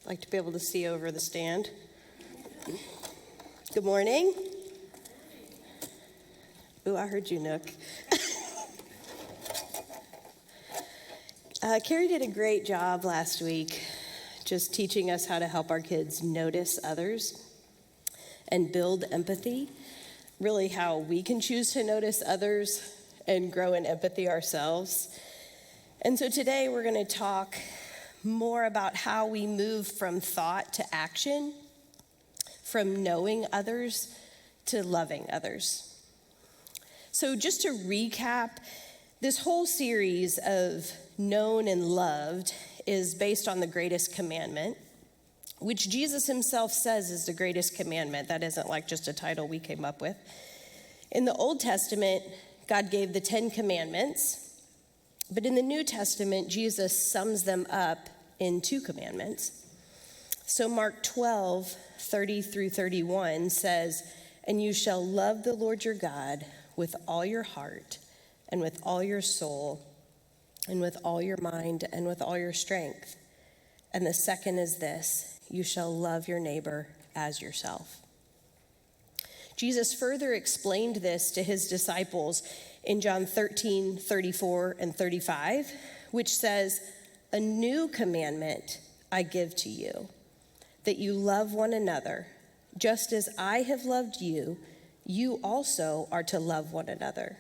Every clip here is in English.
like to be able to see over the stand. Good morning. Ooh, I heard you, Nook. Keri did a great job last week just teaching us how to help our kids notice others and build empathy, really how we can choose to notice others and grow in empathy ourselves. And so today we're going to talk more about how we move from thought to action, from knowing others to loving others. So just to recap, this whole series of known and loved is based on the greatest commandment, which Jesus himself says is the greatest commandment. That isn't like just a title we came up with. In the Old Testament, God gave the 10 commandments, but in the New Testament, Jesus sums them up in 2 commandments. So Mark 12:30 through 31 says, "And you shall love the Lord your God with all your heart and with all your soul and with all your mind and with all your strength. And the second is this, you shall love your neighbor as yourself." Jesus further explained this to his disciples in John 13:34 and 35, which says, "A new commandment I give to you, that you love one another. Just as I have loved you, you also are to love one another.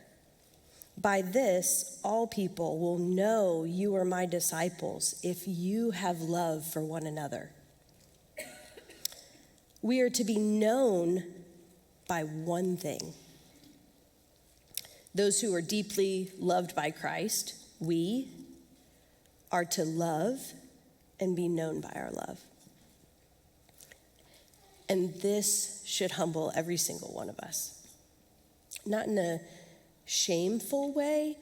By this, all people will know you are my disciples if you have love for one another." We are to be known by one thing. Those who are deeply loved by Christ, we are to love and be known by our love. And this should humble every single one of us. Not in a shameful way,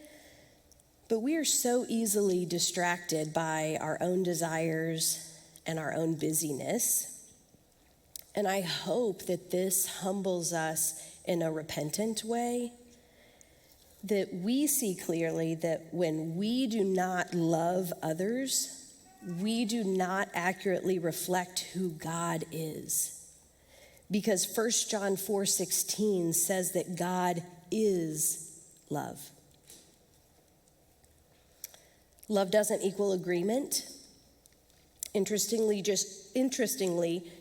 but we are so easily distracted by our own desires and our own busyness. And I hope that this humbles us in a repentant way, that we see clearly that when we do not love others, we do not accurately reflect who God is. Because 1 John 4:16 says that God is love. Love doesn't equal agreement. Interestingly,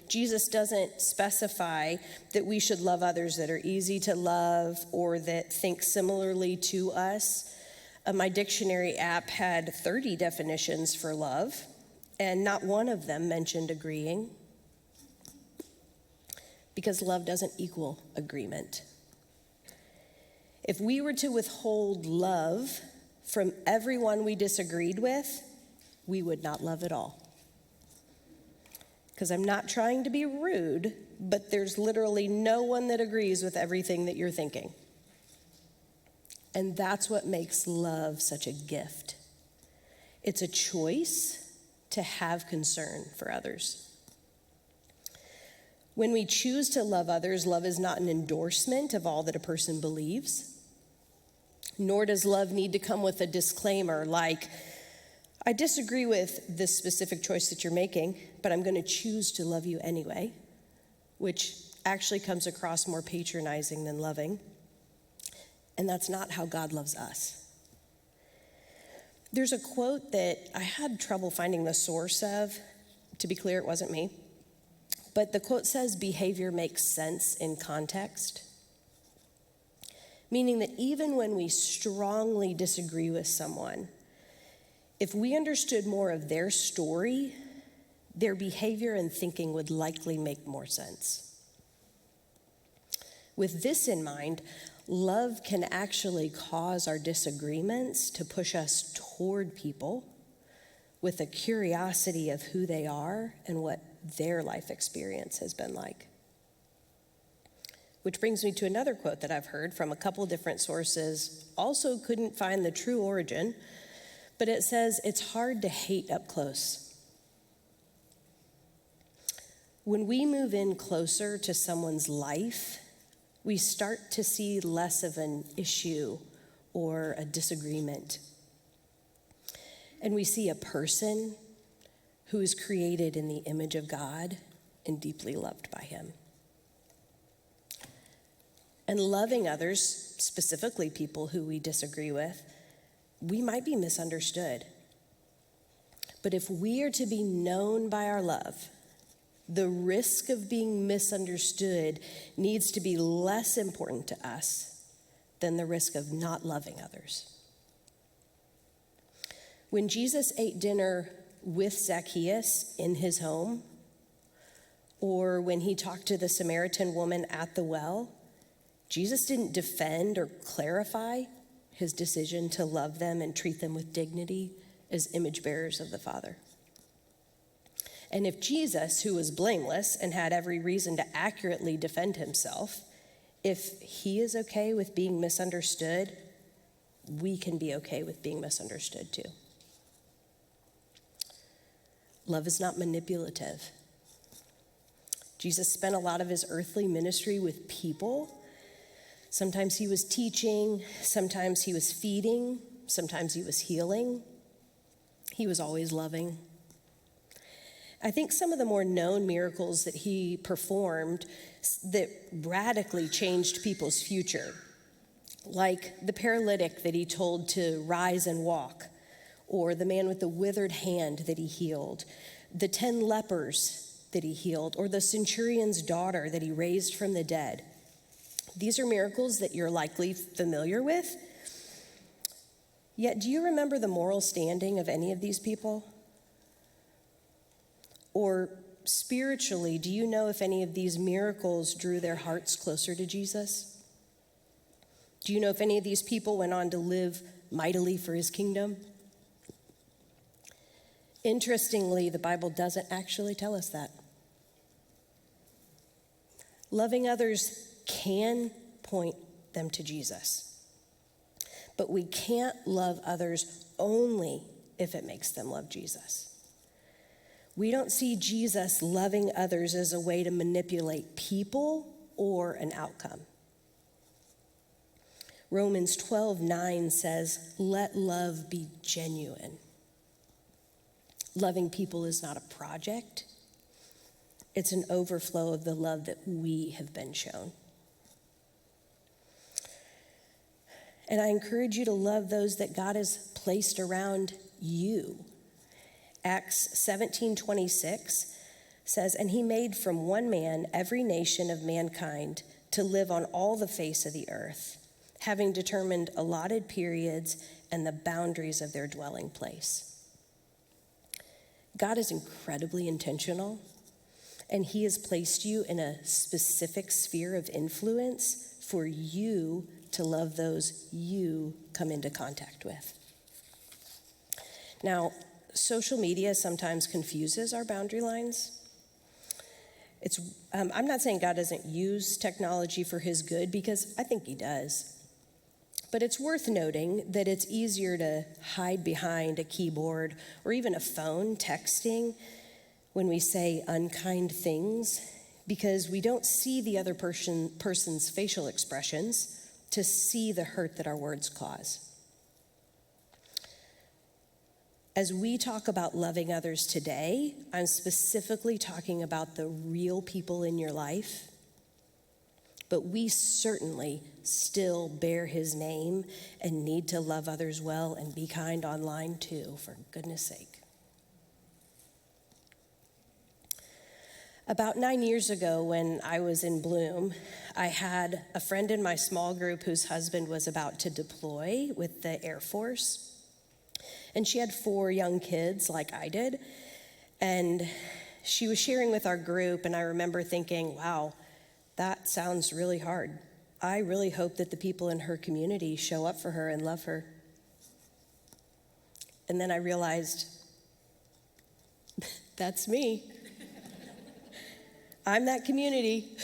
Jesus doesn't specify that we should love others that are easy to love or that think similarly to us. My dictionary app had 30 definitions for love, and not one of them mentioned agreeing, because love doesn't equal agreement. If we were to withhold love from everyone we disagreed with, we would not love at all. Because I'm not trying to be rude, but there's literally no one that agrees with everything that you're thinking. And that's what makes love such a gift. It's a choice to have concern for others. When we choose to love others, love is not an endorsement of all that a person believes. Nor does love need to come with a disclaimer like, "I disagree with this specific choice that you're making, but I'm going to choose to love you anyway," which actually comes across more patronizing than loving. And that's not how God loves us. There's a quote that I had trouble finding the source of. To be clear, it wasn't me. But the quote says, "Behavior makes sense in context." Meaning that even when we strongly disagree with someone, if we understood more of their story, their behavior and thinking would likely make more sense. With this in mind, love can actually cause our disagreements to push us toward people with a curiosity of who they are and what their life experience has been like. Which brings me to another quote that I've heard from a couple different sources, also couldn't find the true origin, but it says, "It's hard to hate up close." When we move in closer to someone's life, we start to see less of an issue or a disagreement. And we see a person who is created in the image of God and deeply loved by him. And loving others, specifically people who we disagree with, we might be misunderstood. But if we are to be known by our love, the risk of being misunderstood needs to be less important to us than the risk of not loving others. When Jesus ate dinner with Zacchaeus in his home, or when he talked to the Samaritan woman at the well, Jesus didn't defend or clarify his decision to love them and treat them with dignity as image bearers of the Father. And if Jesus, who was blameless and had every reason to accurately defend himself, if he is okay with being misunderstood, we can be okay with being misunderstood too. Love is not manipulative. Jesus spent a lot of his earthly ministry with people. Sometimes he was teaching, sometimes he was feeding, sometimes he was healing. He was always loving. I think some of the more known miracles that he performed that radically changed people's future, like the paralytic that he told to rise and walk, or the man with the withered hand that he healed, the 10 lepers that he healed, or the centurion's daughter that he raised from the dead. These are miracles that you're likely familiar with. Yet, do you remember the moral standing of any of these people? Or spiritually, do you know if any of these miracles drew their hearts closer to Jesus? Do you know if any of these people went on to live mightily for his kingdom? Interestingly, the Bible doesn't actually tell us that. Loving others can point them to Jesus, but we can't love others only if it makes them love Jesus. We don't see Jesus loving others as a way to manipulate people or an outcome. Romans 12:9 says, "Let love be genuine." Loving people is not a project. It's an overflow of the love that we have been shown. And I encourage you to love those that God has placed around you. Acts 17:26 says, "And he made from one man every nation of mankind to live on all the face of the earth, having determined allotted periods and the boundaries of their dwelling place." God is incredibly intentional, and he has placed you in a specific sphere of influence for you to love those you come into contact with. Now, social media sometimes confuses our boundary lines. I'm not saying God doesn't use technology for his good, because I think he does. But it's worth noting that it's easier to hide behind a keyboard or even a phone texting when we say unkind things, because we don't see the other person's facial expressions to see the hurt that our words cause. As we talk about loving others today, I'm specifically talking about the real people in your life, but we certainly still bear his name and need to love others well and be kind online too, for goodness sake. About 9 years ago, when I was in Bloom, I had a friend in my small group whose husband was about to deploy with the Air Force. And she had 4 young kids like I did. And she was sharing with our group, and I remember thinking, wow, that sounds really hard. I really hope that the people in her community show up for her and love her. And then I realized, that's me. I'm that community.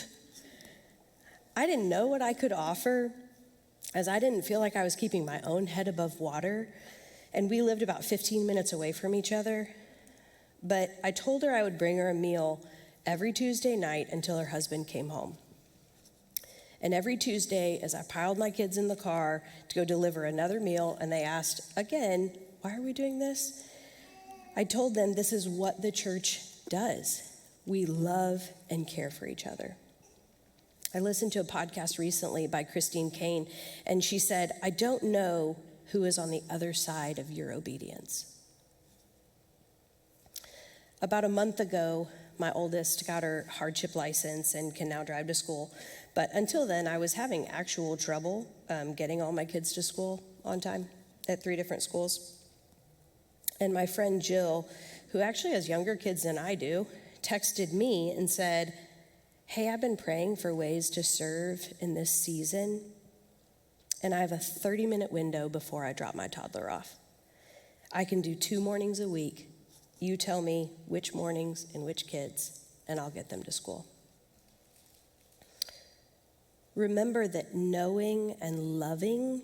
I didn't know what I could offer, as I didn't feel like I was keeping my own head above water, and we lived about 15 minutes away from each other. But I told her I would bring her a meal every Tuesday night until her husband came home. And every Tuesday, as I piled my kids in the car to go deliver another meal, and they asked again, why are we doing this? I told them this is what the church does. We love and care for each other. I listened to a podcast recently by Christine Kane, and she said, I don't know who is on the other side of your obedience. About a month ago, my oldest got her hardship license and can now drive to school. But until then, I was having actual trouble getting all my kids to school on time at 3 different schools. And my friend Jill, who actually has younger kids than I do, texted me and said, hey, I've been praying for ways to serve in this season, and I have a 30-minute window before I drop my toddler off. I can do 2 mornings a week. You tell me which mornings and which kids, and I'll get them to school. Remember that knowing and loving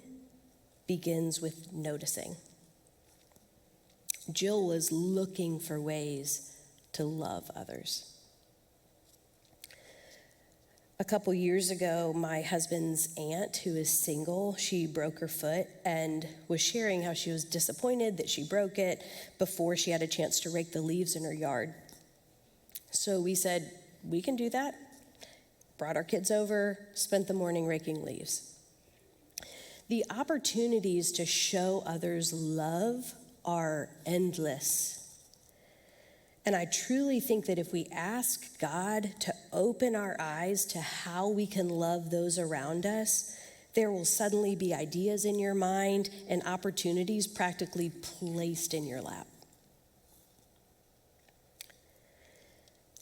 begins with noticing. Jill was looking for ways to love others. A couple years ago, my husband's aunt, who is single, she broke her foot and was sharing how she was disappointed that she broke it before she had a chance to rake the leaves in her yard. So we said, we can do that. Brought our kids over, spent the morning raking leaves. The opportunities to show others love are endless. And I truly think that if we ask God to open our eyes to how we can love those around us, there will suddenly be ideas in your mind and opportunities practically placed in your lap.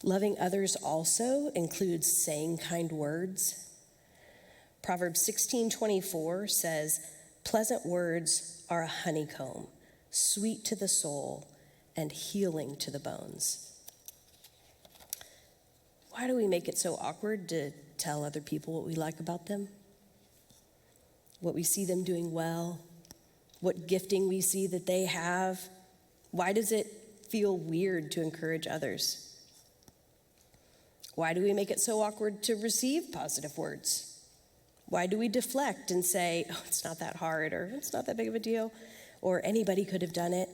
Loving others also includes saying kind words. Proverbs 16:24 says, pleasant words are a honeycomb, sweet to the soul and healing to the bones. Why do we make it so awkward to tell other people what we like about them? What we see them doing well? What gifting we see that they have? Why does it feel weird to encourage others? Why do we make it so awkward to receive positive words? Why do we deflect and say, oh, it's not that hard, or it's not that big of a deal, or anybody could have done it?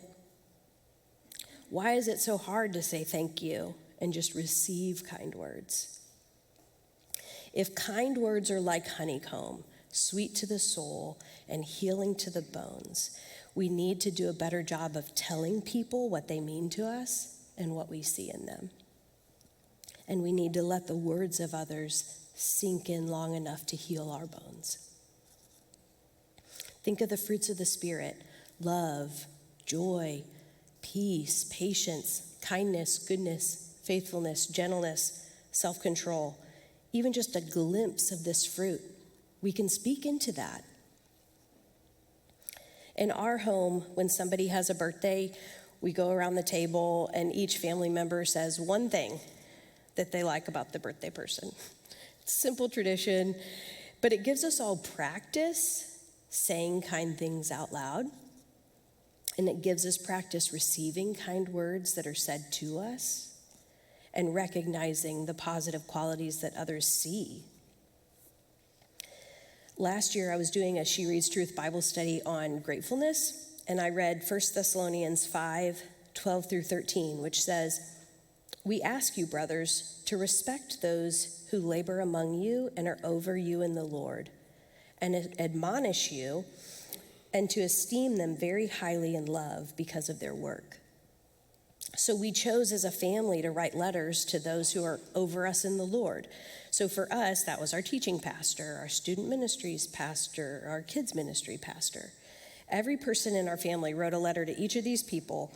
Why is it so hard to say thank you and just receive kind words? If kind words are like honeycomb, sweet to the soul and healing to the bones, we need to do a better job of telling people what they mean to us and what we see in them. And we need to let the words of others sink in long enough to heal our bones. Think of the fruits of the Spirit: love, joy, peace, patience, kindness, goodness, faithfulness, gentleness, self-control. Even just a glimpse of this fruit, we can speak into that. In our home, when somebody has a birthday, we go around the table and each family member says one thing that they like about the birthday person. It's a simple tradition, but it gives us all practice saying kind things out loud. And it gives us practice receiving kind words that are said to us and recognizing the positive qualities that others see. Last year, I was doing a She Reads Truth Bible study on gratefulness, and I read 1 Thessalonians 5:12 through 13, which says, we ask you, brothers, to respect those who labor among you and are over you in the Lord, and admonish you, and to esteem them very highly in love because of their work. So we chose as a family to write letters to those who are over us in the Lord. So for us, that was our teaching pastor, our student ministries pastor, our kids ministry pastor. Every person in our family wrote a letter to each of these people,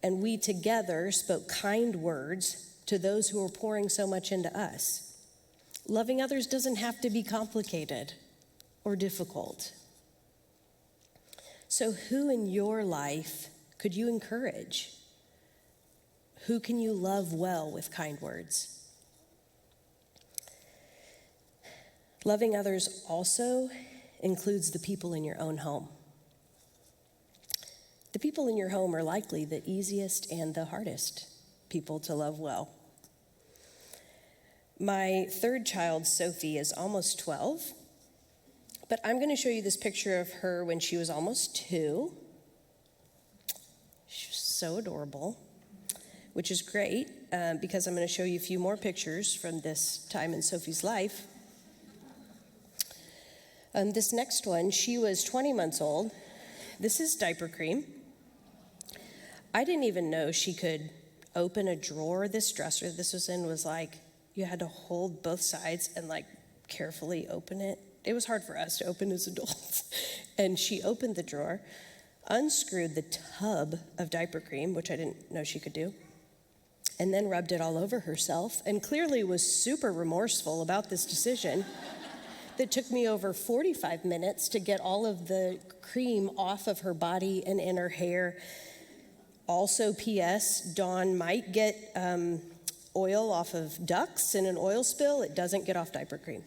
and we together spoke kind words to those who are pouring so much into us. Loving others doesn't have to be complicated or difficult. So who in your life could you encourage? Who can you love well with kind words? Loving others also includes the people in your own home. The people in your home are likely the easiest and the hardest people to love well. My third child, Sophie, is almost 12, but I'm going to show you this picture of her when she was almost 2. She was so adorable, which is great because I'm going to show you a few more pictures from this time in Sophie's life. This next one, she was 20 months old. This is diaper cream. I didn't even know she could open a drawer. This dresser this was in was like, you had to hold both sides and like carefully open it. It was hard for us to open as adults. And she opened the drawer, unscrewed the tub of diaper cream, which I didn't know she could do, and then rubbed it all over herself, and clearly was super remorseful about this decision that took me over 45 minutes to get all of the cream off of her body and in her hair. Also, P.S., Dawn might get oil off of ducks in an oil spill. It doesn't get off diaper cream.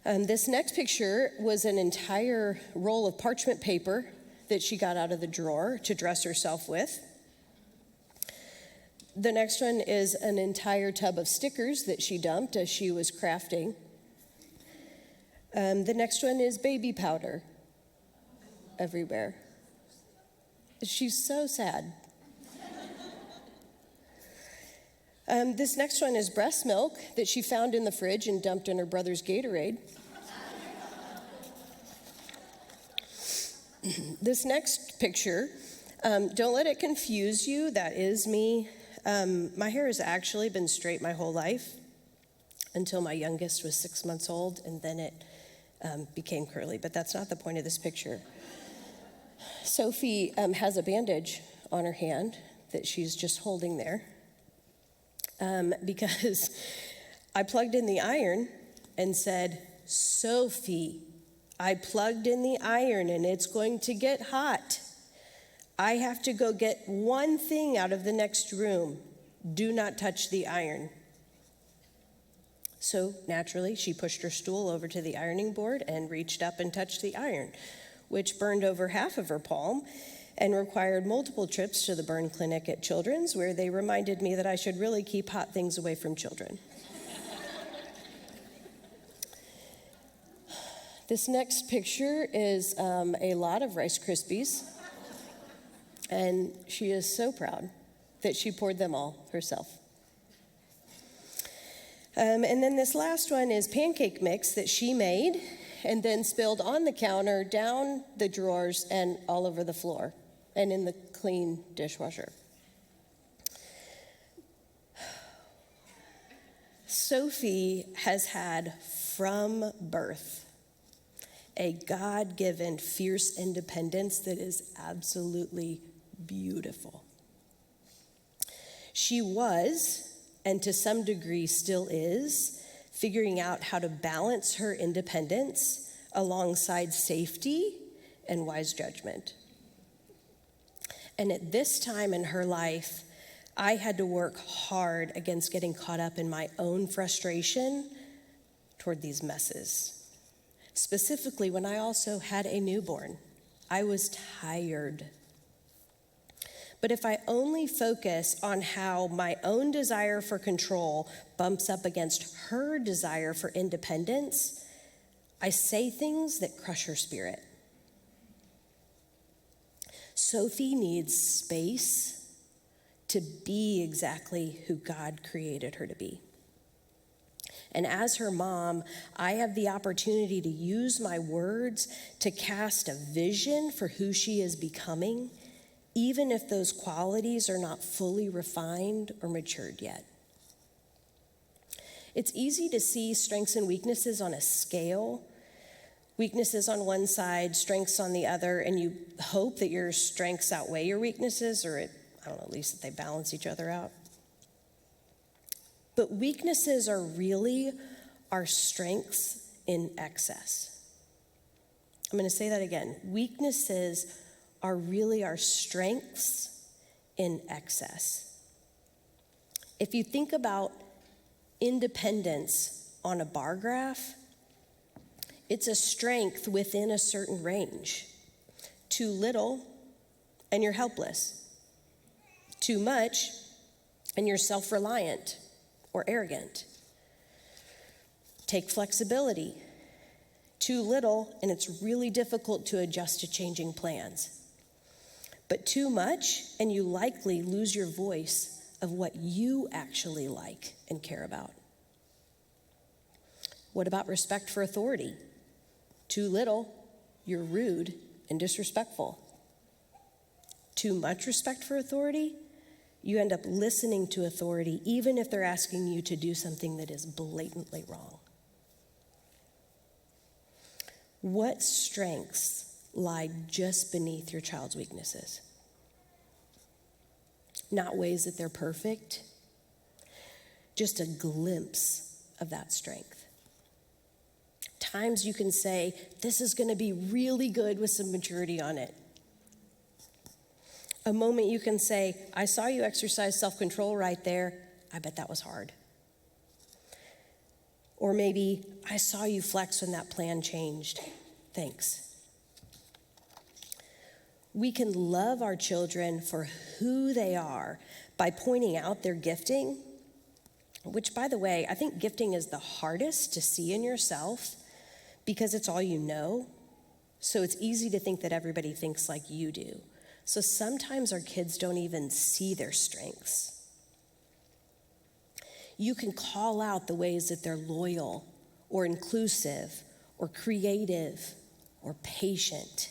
This next picture was an entire roll of parchment paper that she got out of the drawer to dress herself with. The next one is an entire tub of stickers that she dumped as she was crafting. The next one is baby powder everywhere. She's so sad. This next one is breast milk that she found in the fridge and dumped in her brother's Gatorade. This next picture, don't let it confuse you. That is me. My hair has actually been straight my whole life until my youngest was 6 months old, and then it became curly. But that's not the point of this picture. Sophie has a bandage on her hand that she's just holding there because I plugged in the iron and said, Sophie, I plugged in the iron and it's going to get hot. I have to go get one thing out of the next room. Do not touch the iron. So naturally, she pushed her stool over to the ironing board and reached up and touched the iron, which burned over half of her palm and required multiple trips to the burn clinic at Children's, where they reminded me that I should really keep hot things away from children. This next picture is a lot of Rice Krispies, and she is so proud that she poured them all herself. And then this last one is pancake mix that she made and then spilled on the counter, down the drawers, and all over the floor, and in the clean dishwasher. Sophie has had from birth a God-given fierce independence that is absolutely beautiful. She was, and to some degree still is, figuring out how to balance her independence alongside safety and wise judgment. And at this time in her life, I had to work hard against getting caught up in my own frustration toward these messes. Specifically, when I also had a newborn, I was tired. But if I only focus on how my own desire for control bumps up against her desire for independence, I say things that crush her spirit. Sophie needs space to be exactly who God created her to be. And as her mom, I have the opportunity to use my words to cast a vision for who she is becoming, even if those qualities are not fully refined or matured yet. It's easy to see strengths and weaknesses on a scale, weaknesses on one side, strengths on the other, and you hope that your strengths outweigh your weaknesses, or at least that they balance each other out. But weaknesses are really our strengths in excess. I'm going to say that again. Weaknesses are really our strengths in excess. If you think about independence on a bar graph, it's a strength within a certain range. Too little, and you're helpless. Too much, and you're self-reliant or arrogant. Take flexibility. Too little, and it's really difficult to adjust to changing plans. but too much, and you likely lose your voice of what you actually like and care about. What about respect for authority? Too little, you're rude and disrespectful. Too much respect for authority, you end up listening to authority even if they're asking you to do something that is blatantly wrong. What strengths lie just beneath your child's weaknesses? Not ways that they're perfect, just a glimpse of that strength. Times you can say, this is going to be really good with some maturity on it. A moment you can say, I saw you exercise self-control right there. I bet that was hard. Or maybe, I saw you flex when that plan changed. Thanks. We can love our children for who they are by pointing out their gifting, which, by the way, I think gifting is the hardest to see in yourself because it's all you know. So it's easy to think that everybody thinks like you do. So sometimes our kids don't even see their strengths. You can call out the ways that they're loyal or inclusive or creative or patient.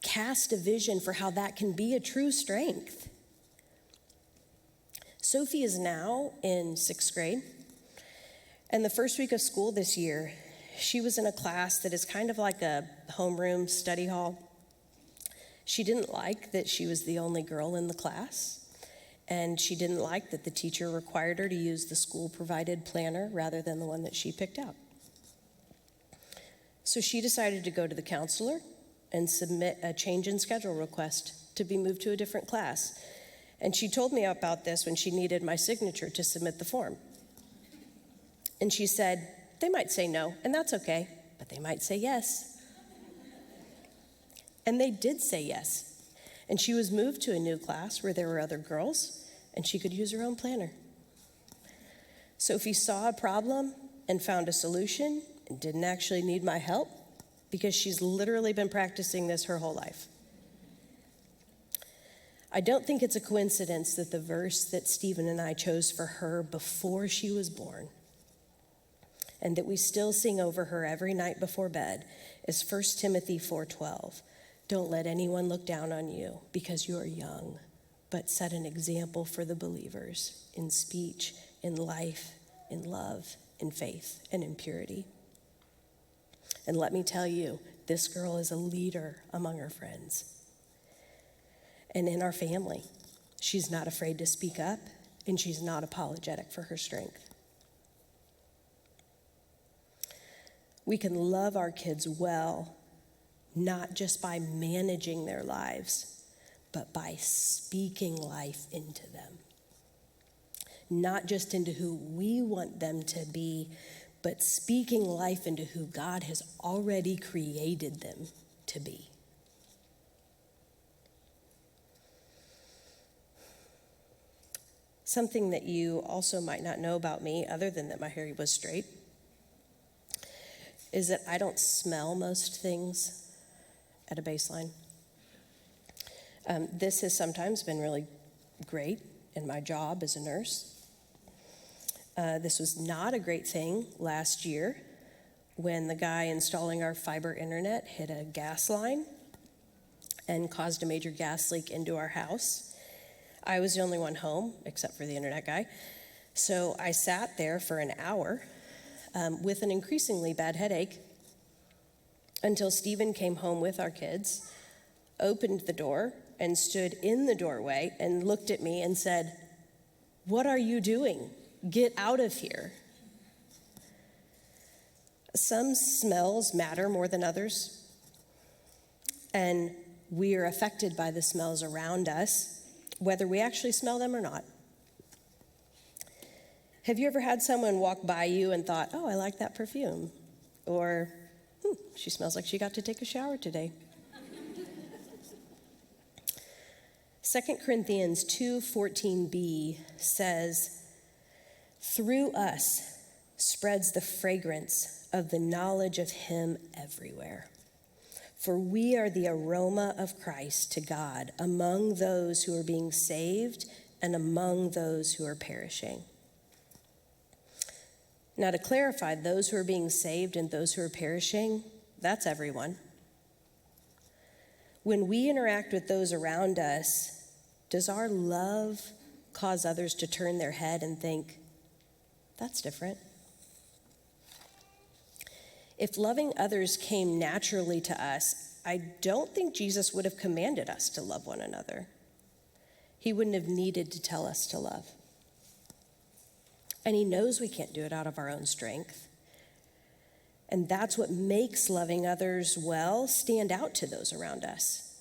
Cast a vision for how that can be a true strength. Sophie is now in 6th grade, and the first week of school this year, she was in a class that is kind of like a homeroom study hall. She didn't like that she was the only girl in the class, and she didn't like that the teacher required her to use the school-provided planner rather than the one that she picked out. So she decided to go to the counselor and submit a change in schedule request to be moved to a different class. And she told me about this when she needed my signature to submit the form. And she said, they might say no, and that's okay, but they might say yes. And they did say yes. And she was moved to a new class where there were other girls, and she could use her own planner. Sophie saw a problem and found a solution and didn't actually need my help because she's literally been practicing this her whole life. I don't think it's a coincidence that the verse that Stephen and I chose for her before she was born and that we still sing over her every night before bed is 1 Timothy 4:12. Don't let anyone look down on you because you are young, but set an example for the believers in speech, in life, in love, in faith, and in purity. And let me tell you, this girl is a leader among her friends. And in our family, she's not afraid to speak up, and she's not apologetic for her strength. We can love our kids well, not just by managing their lives, but by speaking life into them. Not just into who we want them to be, but speaking life into who God has already created them to be. Something that you also might not know about me, other than that my hair was straight, is that I don't smell most things at a baseline. This has sometimes been really great in my job as a nurse. This was not a great thing last year when the guy installing our fiber internet hit a gas line and caused a major gas leak into our house. I was the only one home, except for the internet guy. So I sat there for an hour with an increasingly bad headache until Stephen came home with our kids, opened the door, and stood in the doorway and looked at me and said, "What are you doing? Get out of here." Some smells matter more than others, and we are affected by the smells around us, whether we actually smell them or not. Have you ever had someone walk by you and thought, "Oh, I like that perfume," or "She smells like she got to take a shower today"? 2 Corinthians 2:14b says, "Through us spreads the fragrance of the knowledge of him everywhere. For we are the aroma of Christ to God among those who are being saved and among those who are perishing. Now, to clarify, those who are being saved and those who are perishing, that's everyone. When we interact with those around us, does our love cause others to turn their head and think, that's different? If loving others came naturally to us, I don't think Jesus would have commanded us to love one another. He wouldn't have needed to tell us to love. And he knows we can't do it out of our own strength. And that's what makes loving others well stand out to those around us.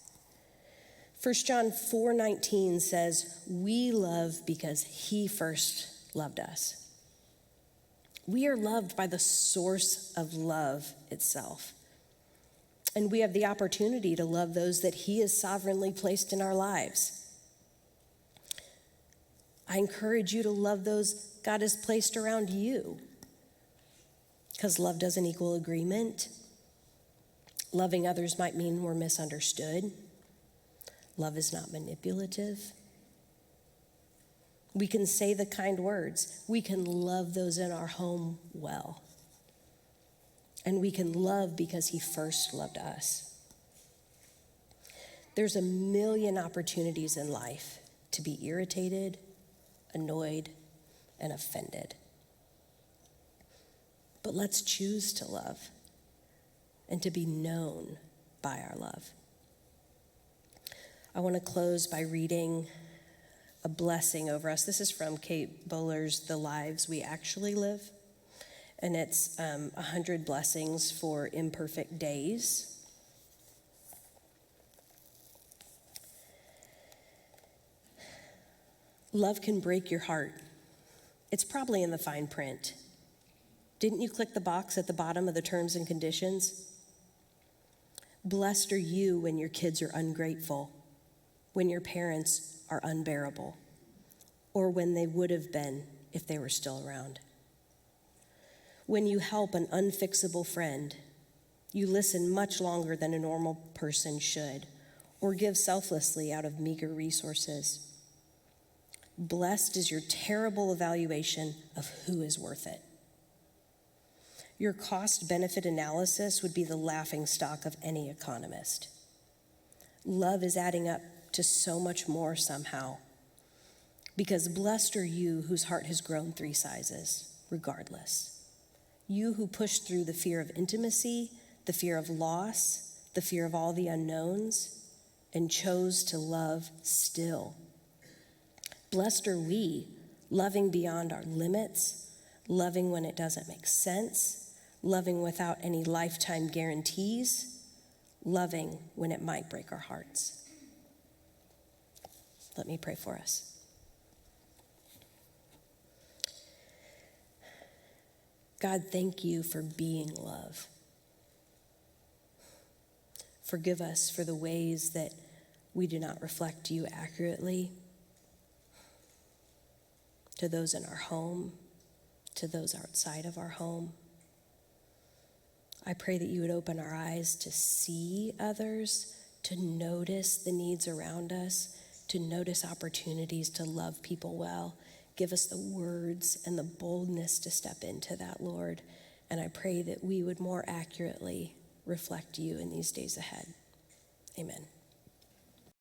1 John 4:19 says, we love because he first loved us. We are loved by the source of love itself. And we have the opportunity to love those that he has sovereignly placed in our lives. I encourage you to love those God has placed around you, because love doesn't equal agreement. Loving others might mean we're misunderstood. Love is not manipulative. We can say the kind words. We can love those in our home well. And we can love because he first loved us. There's a million opportunities in life to be irritated, annoyed, and offended. But let's choose to love and to be known by our love. I want to close by reading a blessing over us. This is from Kate Bowler's The Lives We Actually Live, and it's 100 blessings for imperfect days. Love can break your heart. It's probably in the fine print. Didn't you click the box at the bottom of the terms and conditions? Blessed are you when your kids are ungrateful, when your parents are unbearable, or when they would have been if they were still around. When you help an unfixable friend, you listen much longer than a normal person should, or give selflessly out of meager resources. Blessed is your terrible evaluation of who is worth it. Your cost-benefit analysis would be the laughingstock of any economist. Love is adding up to so much more somehow, because blessed are you whose heart has grown 3 sizes, regardless. You who pushed through the fear of intimacy, the fear of loss, the fear of all the unknowns, and chose to love still. Blessed are we, loving beyond our limits, loving when it doesn't make sense, loving without any lifetime guarantees, loving when it might break our hearts. Let me pray for us. God, thank you for being love. Forgive us for the ways that we do not reflect you accurately to those in our home, to those outside of our home. I pray that you would open our eyes to see others, to notice the needs around us, to notice opportunities to love people well. Give us the words and the boldness to step into that, Lord. And I pray that we would more accurately reflect you in these days ahead. Amen.